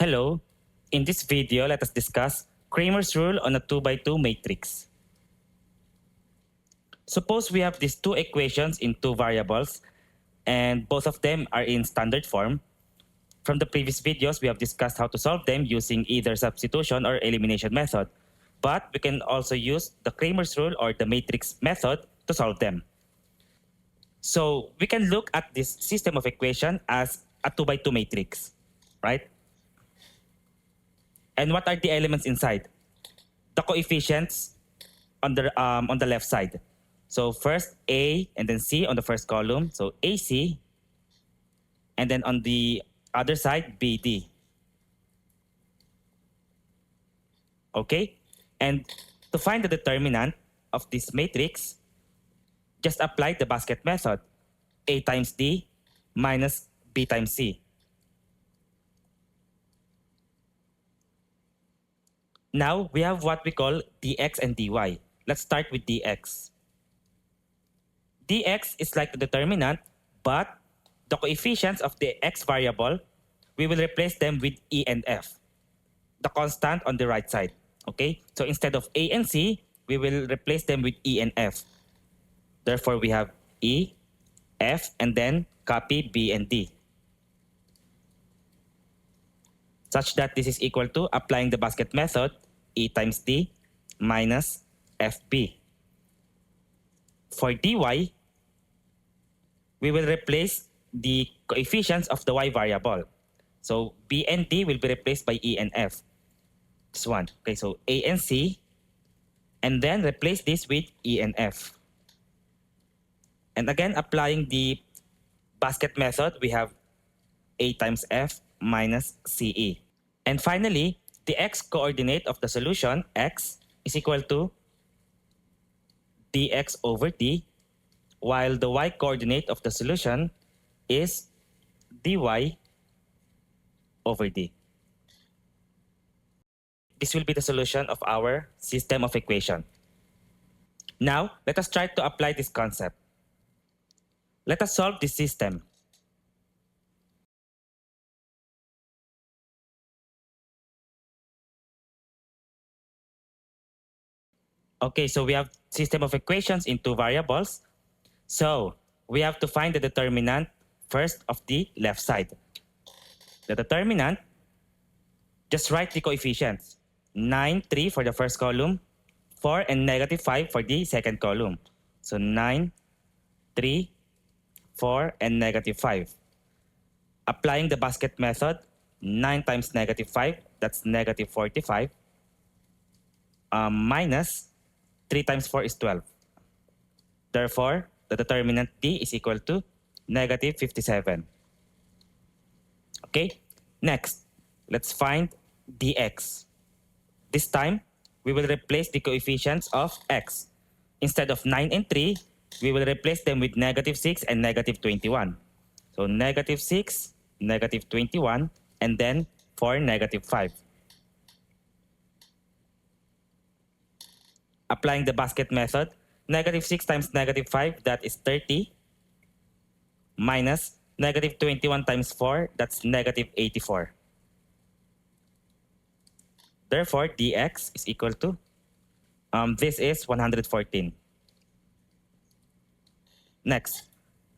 Hello, in this video let us discuss Cramer's rule on a 2x2 matrix. Suppose we have these two equations in two variables and both of them are in standard form. From the previous videos, we have discussed how to solve them using either substitution or elimination method. But we can also use the Cramer's rule or the matrix method to solve them. So we can look at this system of equation as a 2x2 matrix, right? And what are the elements inside? The coefficients on the left side. So first A and then C on the first column. So AC. And then on the other side, BD. Okay? And to find the determinant of this matrix, just apply the basket method. A times D minus B times C. Now, we have what we call dx and dy. Let's start with dx. Dx is like the determinant, but the coefficients of the x variable, we will replace them with E and F, the constant on the right side. Okay? So instead of A and C, we will replace them with E and F. Therefore, we have E, F, and then copy B and D. Such that this is equal to applying the basket method, E times D minus FB. For dy, we will replace the coefficients of the y variable. So B and D will be replaced by E and F. This one. Okay, so A and C, and then replace this with E and F. And again, applying the basket method, we have A times F minus CE. And finally, the x-coordinate of the solution, x, is equal to dx over d, while the y-coordinate of the solution is dy over d. This will be the solution of our system of equation. Now, let us try to apply this concept. Let us solve this system. Okay, so we have system of equations in two variables. So we have to find the determinant first of the left side. The determinant, just write the coefficients. 9, 3 for the first column, 4 and negative 5 for the second column. So 9, 3, 4, and negative 5. Applying the basket method, 9 times negative 5, that's negative 45, minus 3 times 4 is 12. Therefore, the determinant D is equal to negative 57. Okay, next, let's find dx. This time, we will replace the coefficients of x. Instead of 9 and 3, we will replace them with negative 6 and negative 21. So negative 6, negative 21, and then 4, negative 5. Applying the basket method, negative 6 times negative 5, that is 30, minus negative 21 times 4, that's negative 84. Therefore, dx is equal to, this is 114. Next,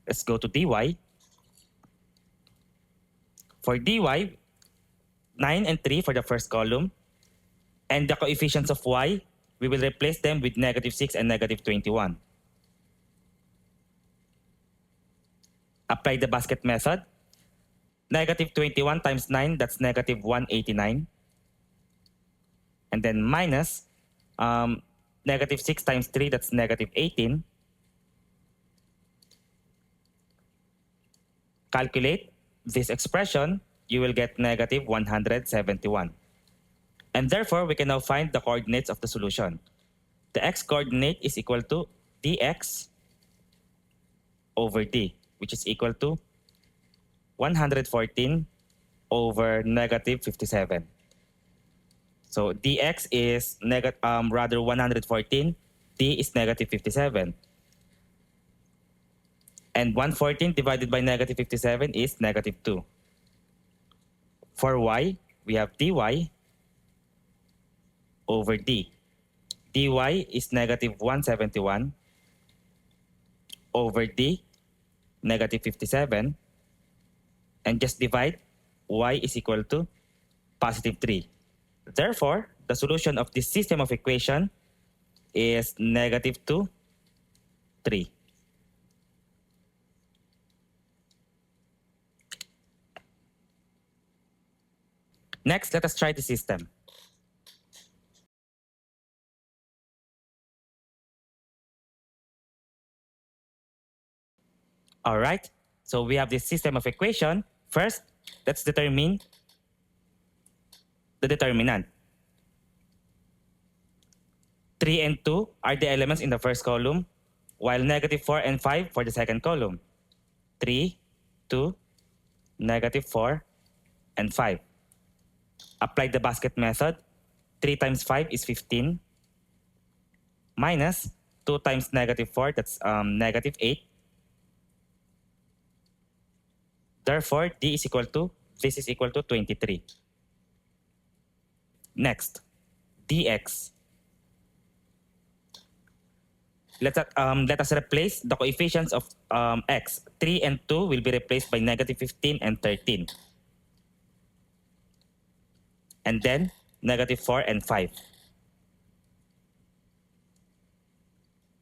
let's go to dy. For dy, 9 and 3 for the first column, and the coefficients of y, we will replace them with negative 6 and negative 21. Apply the basket method. Negative 21 times 9, that's negative 189. And then minus negative 6 times 3, that's negative 18. Calculate this expression, you will get negative 171. And therefore, we can now find the coordinates of the solution. The x-coordinate is equal to dx over d, which is equal to 114 over negative 57. So dx is rather 114, d is negative 57. And 114 divided by negative 57 is negative 2. For y, we have dy over d. dy is negative 171 over d, negative 57, and just divide, y is equal to positive 3. Therefore, the solution of this system of equation is negative 2, 3. Next, let us try the system. All right, so we have this system of equation. First, let's determine the determinant. 3 and 2 are the elements in the first column, while negative 4 and 5 for the second column. 3, 2, negative 4, and 5. Apply the basket method. 3 times 5 is 15, minus 2 times negative 4, that's negative 8. Therefore, this is equal to 23. Next, dx. Let us replace the coefficients of x. 3 and 2 will be replaced by negative 15 and 13. And then negative 4 and 5.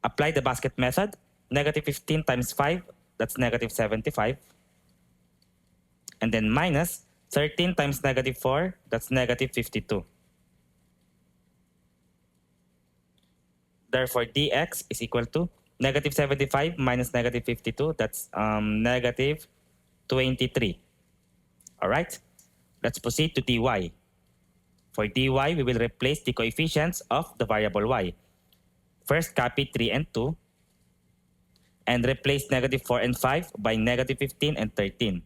Apply the basket method. Negative 15 times 5, that's negative 75. And then minus 13 times negative 4, that's negative 52. Therefore, dx is equal to negative 75 minus negative 52, that's negative 23. All right, let's proceed to dy. For dy, we will replace the coefficients of the variable y. First, copy 3 and 2 and replace negative 4 and 5 by negative 15 and 13.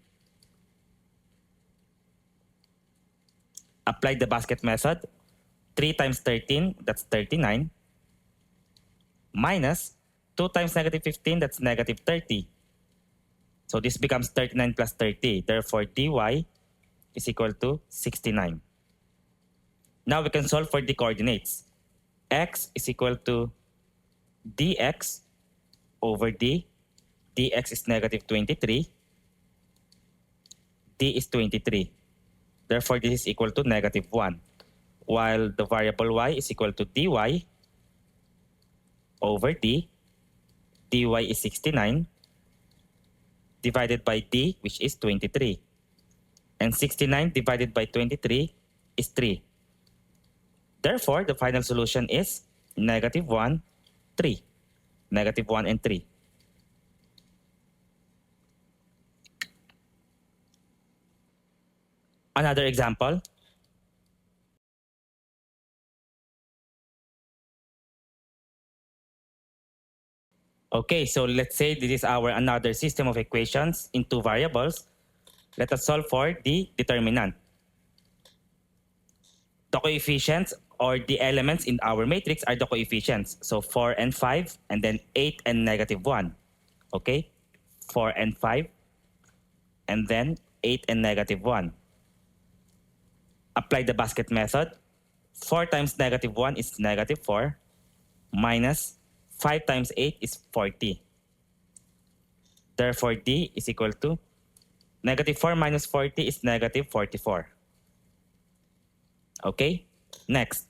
Apply the basket method. 3 times 13, that's 39. Minus 2 times negative 15, that's negative 30. So this becomes 39 plus 30. Therefore, dy is equal to 69. Now we can solve for the coordinates. X is equal to dx over d. Dx is negative 23. D is 23. Therefore, this is equal to negative 1. While the variable y is equal to dy over d. Dy is 69 divided by d, which is 23. And 69 divided by 23 is 3. Therefore, the final solution is negative 1, 3. Negative 1 and 3. Another example. Okay, so let's say this is our another system of equations in two variables. Let us solve for the determinant. The coefficients or the elements in our matrix are the coefficients. So 4 and 5, and then 8 and negative 1. Okay? 4 and 5, and then 8 and negative 1. Apply the basket method. 4 times negative 1 is negative 4, minus 5 times 8 is 40. Therefore, d is equal to negative 4 minus 40 is negative 44. Okay? Next,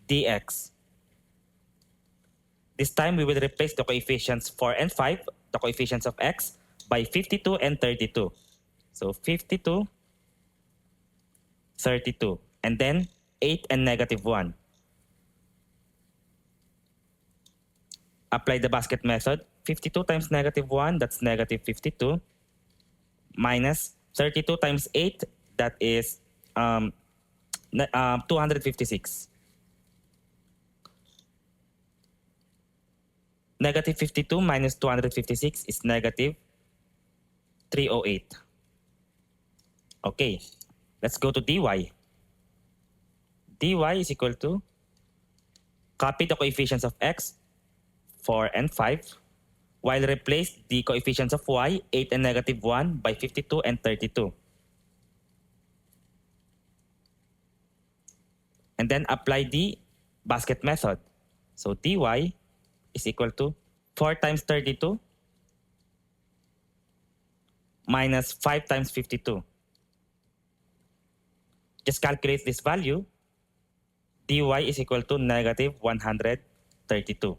dx. This time, we will replace the coefficients 4 and 5, the coefficients of x, by 52 and 32. So 52, 32, and then 8 and negative 1. Apply the basket method. 52 times negative 1, that's negative 52, minus 32 times 8, that is 256. Negative 52 minus 256 is negative 308. Okay, let's go to dy. dy is equal to, copy the coefficients of x, 4 and 5, while replace the coefficients of y, 8 and negative 1, by 52 and 32. and then apply the basket method. So dy is equal to 4 times 32 minus 5 times 52. Just calculate this value. Dy is equal to negative 132.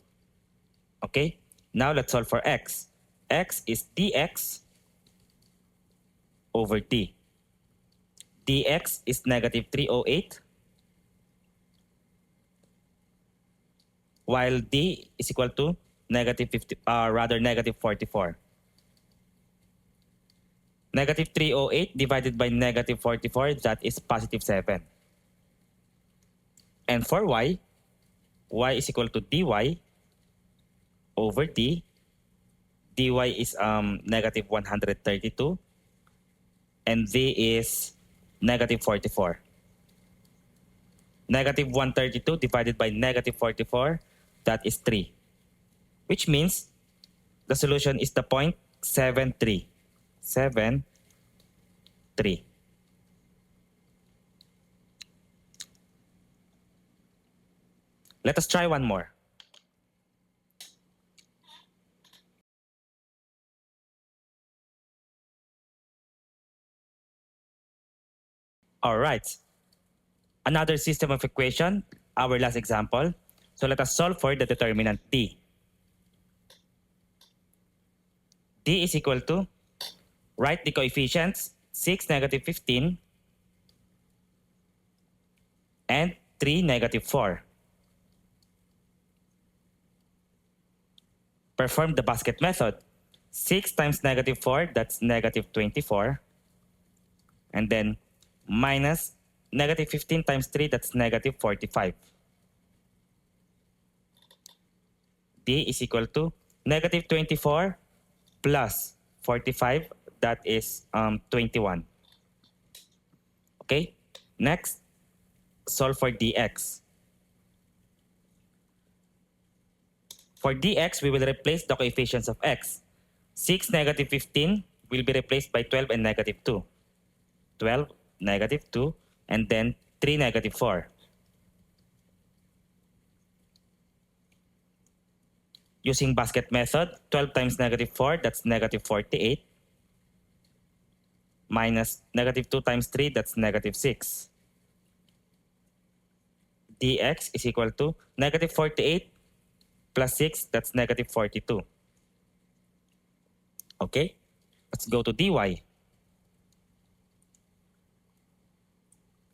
Okay, now let's solve for x. X is dx over d. Dx is negative 308, while d is equal to negative 44. Negative 308 divided by negative 44, that is positive 7. And for y is equal to dy over d. Dy is negative 132, and d is negative 44. Negative 132 divided by negative 44, that is 3. Which means the solution is the point 73. 7, 3. Let us try one more. All right. Another system of equation, our last example. So let us solve for the determinant d. D is equal to, write the coefficients 6, negative 15, and 3, negative 4. Perform the basket method. 6 times negative 4, that's negative 24. And then minus negative 15 times 3, that's negative 45. D is equal to negative 24 plus 45, that is 21. Okay, next, solve for dx. For dx, we will replace the coefficients of x. 6, negative 15 will be replaced by 12 and negative 2. 12, negative 2, and then 3, negative 4. Using basket method, 12 times negative 4, that's negative 48. Minus negative 2 times 3, that's negative 6. Dx is equal to negative 48 plus 6, that's negative 42. Okay, let's go to dy.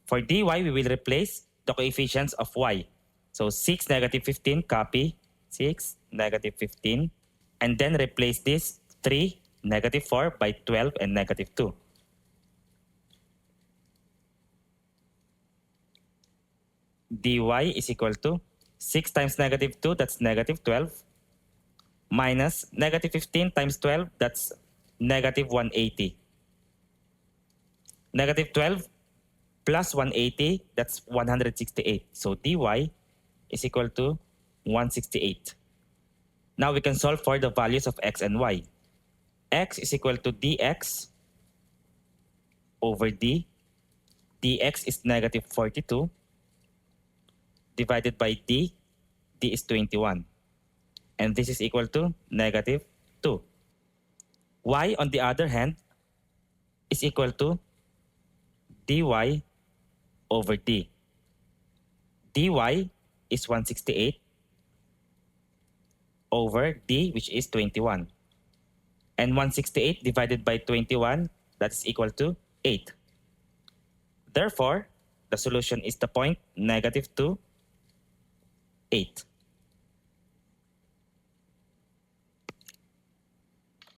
For dy, we will replace the coefficients of y. So 6, negative 15, copy 6, negative 15, and then replace this 3, negative 4 by 12 and negative 2. Dy is equal to 6 times negative 2, that's negative 12, minus negative 15 times 12, that's negative 180. Negative 12 plus 180, that's 168. So dy is equal to 168. Now we can solve for the values of x and y. X is equal to dx over d. Dx is negative 42 divided by d. D is 21. And this is equal to negative 2. Y, on the other hand, is equal to dy over d. Dy is 168 over d, which is 21. And 168 divided by 21, that is equal to 8. Therefore, the solution is the point negative 2, 8.